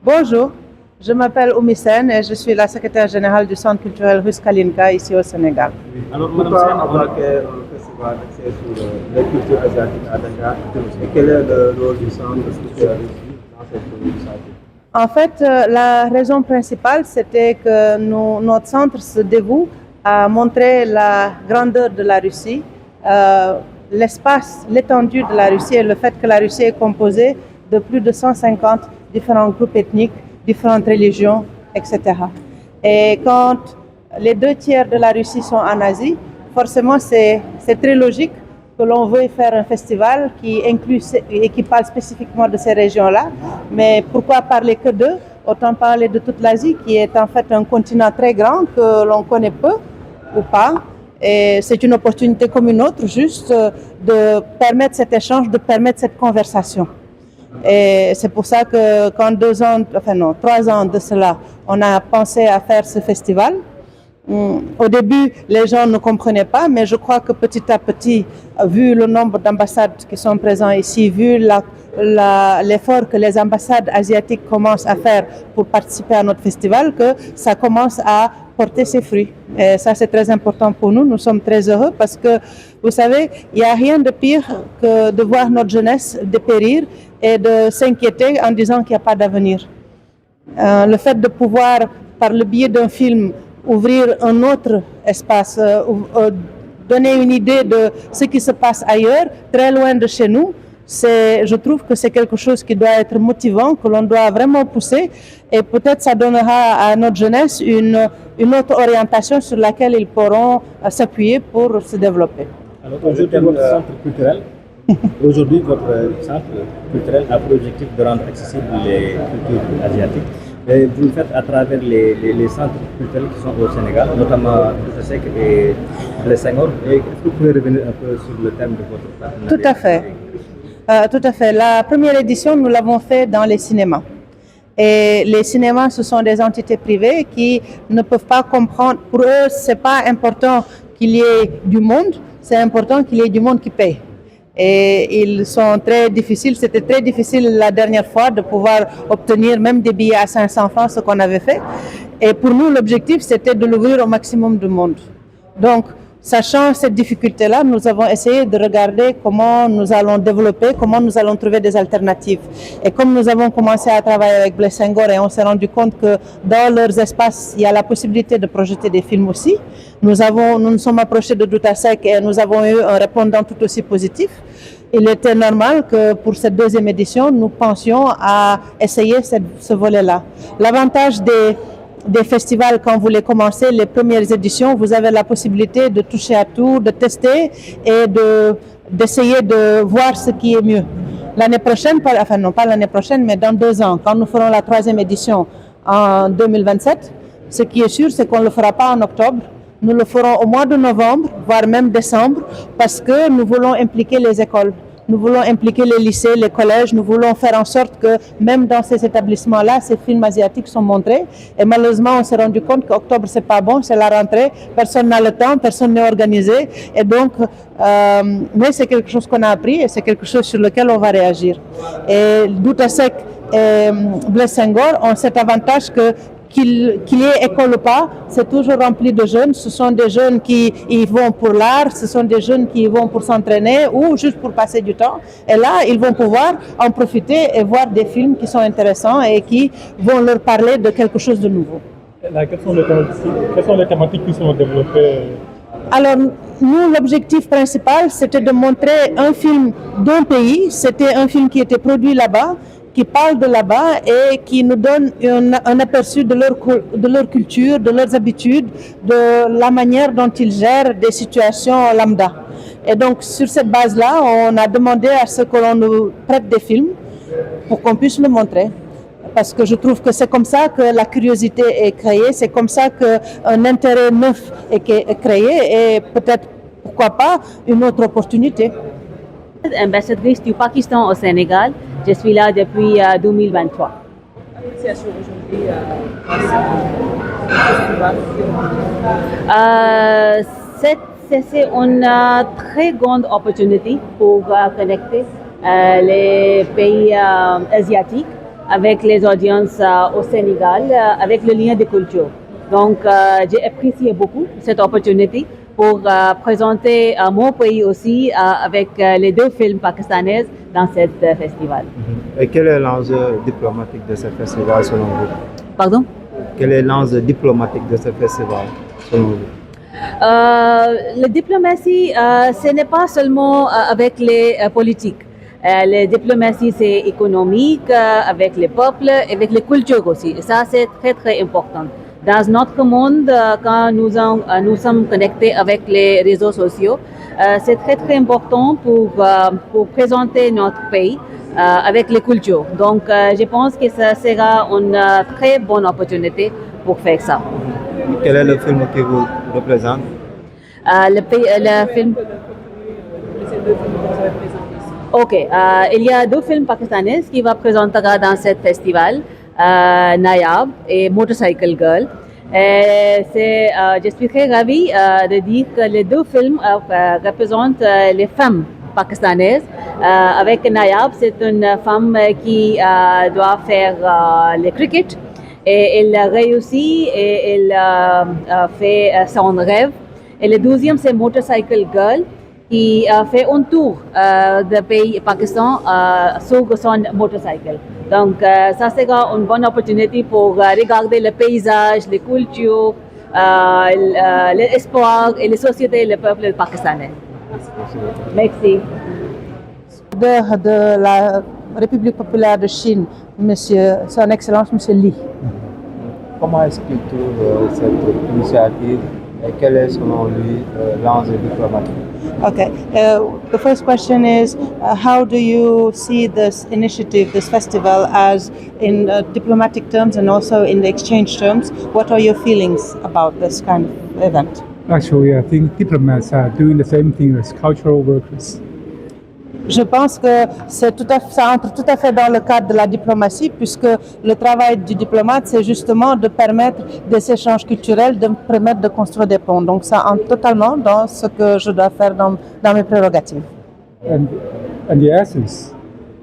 Bonjour, je m'appelle Oumi Sen et je suis la secrétaire générale du Centre culturel russe Kalinka ici au Sénégal. Alors, Madame Sen, embarqué un festival axé sur les cultures asiatiques à Dakar. Et quel est le rôle du centre culturel russe dans cette initiative? En fait, la raison principale, c'était que notre centre se dévoue à montrer la grandeur de la Russie, l'espace, l'étendue de la Russie et le fait que la Russie est composée de plus de 150 différents groupes ethniques, différentes religions, etc. Et quand les 2 tiers de la Russie sont en Asie, forcément c'est très logique que l'on veuille faire un festival qui inclut et qui parle spécifiquement de ces régions-là. Mais pourquoi parler que d'eux? Autant parler de toute l'Asie, qui est en fait un continent très grand que l'on connaît peu ou pas. Et c'est une opportunité comme une autre, juste de permettre cet échange, de permettre cette conversation. Et c'est pour ça que quand 3 ans de cela, on a pensé à faire ce festival. Au début, les gens ne comprenaient pas, mais je crois que petit à petit, vu le nombre d'ambassades qui sont présentes ici, vu l'effort que les ambassades asiatiques commencent à faire pour participer à notre festival, que ça commence à porter ses fruits. Et ça, c'est très important pour nous. Nous sommes très heureux parce que, vous savez, il n'y a rien de pire que de voir notre jeunesse dépérir et de s'inquiéter en disant qu'il n'y a pas d'avenir. Le fait de pouvoir, par le biais d'un film, ouvrir un autre espace, donner une idée de ce qui se passe ailleurs, très loin de chez nous, je trouve que c'est quelque chose qui doit être motivant, que l'on doit vraiment pousser, et peut-être ça donnera à notre jeunesse une autre orientation sur laquelle ils pourront s'appuyer pour se développer. Alors aujourd'hui, votre centre culturel a pour objectif de rendre accessibles les cultures asiatiques. Et vous le faites à travers les centres culturels qui sont au Sénégal, notamment Douta-Seck et Blaise Senghor. Est-ce que vous pouvez revenir un peu sur le thème de votre partenariat? Tout à fait. Tout à fait. La première édition, nous l'avons fait dans les cinémas. Et les cinémas, ce sont des entités privées qui ne peuvent pas comprendre. Pour eux, ce n'est pas important qu'il y ait du monde, c'est important qu'il y ait du monde qui paye. Et ils sont très difficiles, c'était très difficile la dernière fois de pouvoir obtenir même des billets à 500 francs, ce qu'on avait fait. Et pour nous, l'objectif, c'était de l'ouvrir au maximum de monde. Donc, sachant cette difficulté-là, nous avons essayé de regarder comment nous allons développer, comment nous allons trouver des alternatives. Et comme nous avons commencé à travailler avec Blaise Senghor et on s'est rendu compte que dans leurs espaces, il y a la possibilité de projeter des films aussi, nous nous sommes approchés de Douta-Seck et nous avons eu un répondant tout aussi positif. Il était normal que pour cette deuxième édition, nous pensions à essayer ce volet-là. L'avantage des festivals, quand vous les commencez, les premières éditions, vous avez la possibilité de toucher à tout, de tester et d'essayer de voir ce qui est mieux. L'année prochaine, enfin non pas l'année prochaine, mais dans 2 ans, quand nous ferons la 3e édition en 2027, ce qui est sûr, c'est qu'on ne le fera pas en octobre. Nous le ferons au mois de novembre, voire même décembre, parce que nous voulons impliquer les écoles. Nous voulons impliquer les lycées, les collèges. Nous voulons faire en sorte que même dans ces établissements-là, ces films asiatiques sont montrés. Et malheureusement, on s'est rendu compte qu'octobre, c'est pas bon, c'est la rentrée. Personne n'a le temps, personne n'est organisé. Et donc, mais c'est quelque chose qu'on a appris et c'est quelque chose sur lequel on va réagir. Et Douta-Seck et Blaise Senghor ont cet avantage qu'il y ait école ou pas, c'est toujours rempli de jeunes. Ce sont des jeunes qui y vont pour l'art, ce sont des jeunes qui y vont pour s'entraîner ou juste pour passer du temps. Et là, ils vont pouvoir en profiter et voir des films qui sont intéressants et qui vont leur parler de quelque chose de nouveau. Là, quelles sont les thématiques qui sont développées? Alors, nous, l'objectif principal, c'était de montrer un film d'un pays. C'était un film qui était produit là-bas, qui parle de là-bas et qui nous donne un aperçu de leur culture, de leurs habitudes, de la manière dont ils gèrent des situations lambda. Et donc, sur cette base-là, on a demandé à ce que l'on nous prête des films pour qu'on puisse le montrer. Parce que je trouve que c'est comme ça que la curiosité est créée, c'est comme ça qu'un intérêt neuf est créé et peut-être, pourquoi pas, une autre opportunité. Ambassadrice du Pakistan au Sénégal. Je suis là depuis 2023. Appréciation aujourd'hui c'est une très grande opportunité pour connecter les pays asiatiques avec les audiences au Sénégal, avec le lien des cultures. Donc, j'ai apprécié beaucoup cette opportunité pour présenter mon pays aussi avec les 2 films pakistanais dans ce festival. Et quel est l'enjeu diplomatique de ce festival selon vous? Pardon? Quel est l'enjeu diplomatique de ce festival selon vous? La diplomatie, ce n'est pas seulement avec les politiques. La diplomatie, c'est économique, avec les peuples, avec les cultures aussi. Et ça, c'est très, très important. Dans notre monde, quand nous sommes connectés avec les réseaux sociaux, c'est très, très important pour présenter notre pays avec les cultures. Donc, je pense que ça sera une très bonne opportunité pour faire ça. Quel est le film qui vous représente? Le film. Ok, il y a 2 films pakistanais qui vont présenter dans ce festival, Nayab et Motorcycle Girl. Je suis très ravie de dire que les 2 films représentent les femmes pakistanaises. Avec Nayab, c'est une femme qui doit faire le cricket et elle réussit et elle fait son rêve. Et le 2e, c'est Motorcycle Girl qui fait un tour du pays Pakistan sur son motorcycle. Donc, ça sera une bonne opportunité pour regarder le paysage, les cultures, l'espoir et les sociétés et le peuple pakistanais. Merci. De la République populaire de Chine, Son Excellence Monsieur Li. Comment est-ce qu'il trouve cette initiative et quel est selon lui l'enjeu diplomatique? Okay. The first question is, how do you see this initiative, this festival, as in diplomatic terms and also in the exchange terms? What are your feelings about this kind of event? Actually, I think diplomats are doing the same thing as cultural workers. Je pense que ça entre tout à fait dans le cadre de la diplomatie, puisque le travail du diplomate, c'est justement de permettre des échanges culturels, de permettre de construire des ponts. Donc ça entre totalement dans ce que je dois faire dans mes prérogatives. And the essence,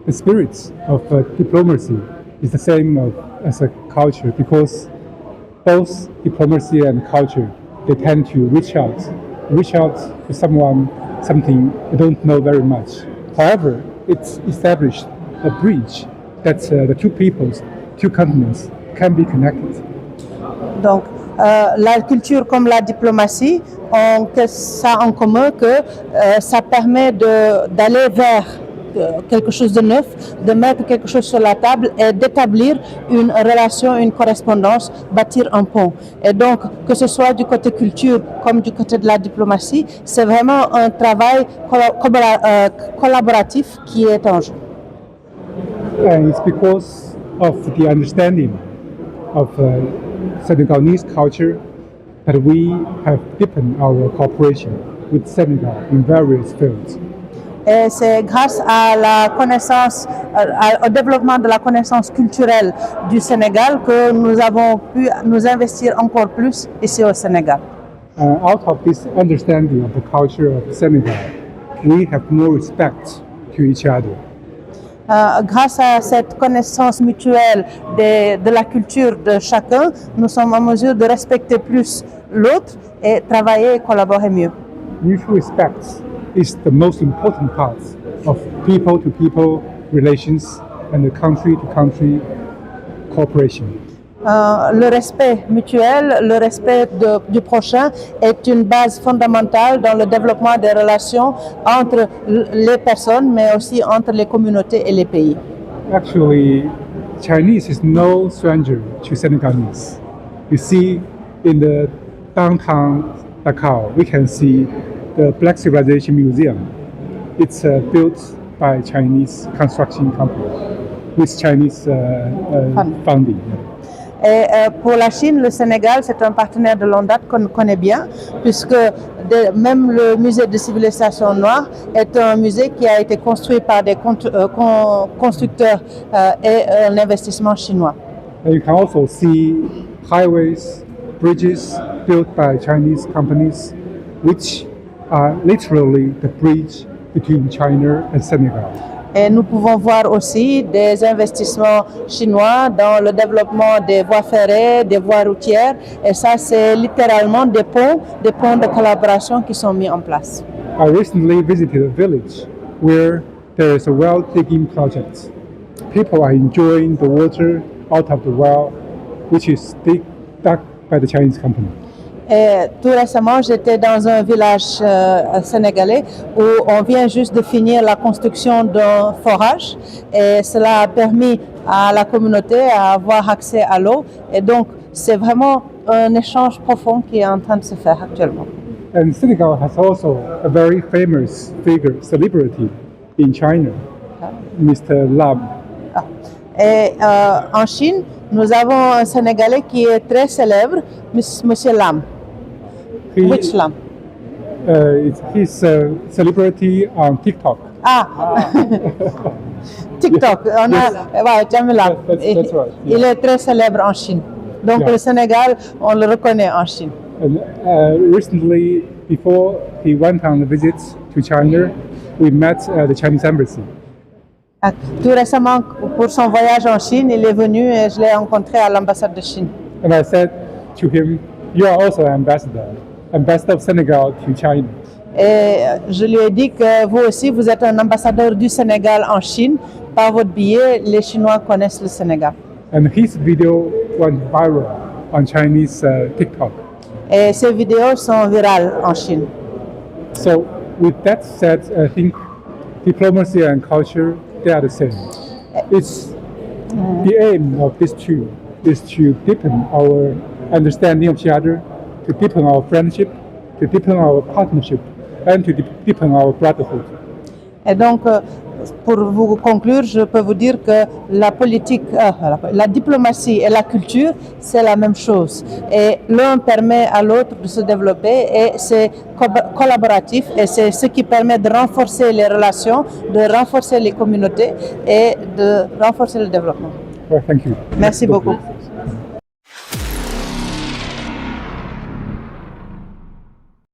the spirit of diplomacy is the same as a culture, because both diplomacy and culture, they tend to reach out to someone, something they don't know very much. However, it's established a bridge that the 2 peoples, 2 continents can be connected. Donc, la culture comme la diplomatie ont ça en commun que ça permet d'aller vers quelque chose de neuf, de mettre quelque chose sur la table et d'établir une relation, une correspondance, bâtir un pont. Et donc, que ce soit du côté culture comme du côté de la diplomatie, c'est vraiment un travail collaboratif qui est en jeu. And it's because of the understanding of Senegalese culture that we have deepened our cooperation with Senegal in various fields. Et c'est grâce à la connaissance, au développement de la connaissance culturelle du Sénégal que nous avons pu nous investir encore plus ici au Sénégal. Out of this understanding of the culture of Senegal, we have more respect to each other. Grâce à cette connaissance mutuelle de la culture de chacun, nous sommes en mesure de respecter plus l'autre et travailler et collaborer mieux. Mutual respect is the most important part of people-to-people relations and the country-to-country cooperation. Le respect mutuel, le respect du prochain est une base fondamentale dans le développement des relations entre les personnes, mais aussi entre les communautés et les pays. Actually, Chinese is no stranger to Senegalese. You see, in the downtown Dakar, we can see the Black Civilization Museum. It's built by Chinese construction company with Chinese funding. Et pour la Chine, le Sénégal, c'est un partenaire de longue date qu'on connaît bien, puisque même le musée de civilisation noire est un musée qui a été construit par des constructeurs et un investissement chinois. And you can also see highways, bridges built by Chinese companies, which are literally the bridge between China and Senegal. Et nous pouvons voir aussi des investissements chinois dans le développement des voies ferrées, des voies routières. Et ça, c'est littéralement des ponts de collaboration qui sont mis en place. I recently visited a village where there is a well digging project. People are enjoying the water out of the well, which is dug by the Chinese company. Et tout récemment, j'étais dans un village sénégalais où on vient juste de finir la construction d'un forage et cela a permis à la communauté à avoir accès à l'eau. Et donc, c'est vraiment un échange profond qui est en train de se faire actuellement. And Senegal has also a very famous figure, celebrity in China, Mr. Lam. Et en Chine, nous avons un Sénégalais qui est très célèbre, Monsieur Lam. Which Lam? He's a celebrity on TikTok. Ah, TikTok. On a, ouais, Jamil Lam. That's right. Il est très célèbre en Chine. Donc Yeah. le Sénégal, on le reconnaît en Chine. And recently, before he went on a visit to China, we met at the Chinese embassy. Tout récemment, pour son voyage en Chine, il est venu et je l'ai rencontré à l'ambassade de Chine. And I said to him, "You are also an ambassador of Senegal to China." Et je lui ai dit que vous aussi, vous êtes un ambassadeur du Sénégal en Chine. Par votre billet, les Chinois connaissent le Sénégal. And his video went viral on Chinese TikTok. Et ces vidéos sont virales en Chine. So, with that said, I think diplomacy and culture, they are the same. It's the aim of these two is to deepen our understanding of each other, to deepen our friendship, to deepen our partnership, and to deepen our brotherhood. Et donc, pour vous conclure, je peux vous dire que la politique, la diplomatie et la culture, c'est la même chose. Et l'un permet à l'autre de se développer et c'est collaboratif et c'est ce qui permet de renforcer les relations, de renforcer les communautés et de renforcer le développement. Well, thank you. Merci beaucoup.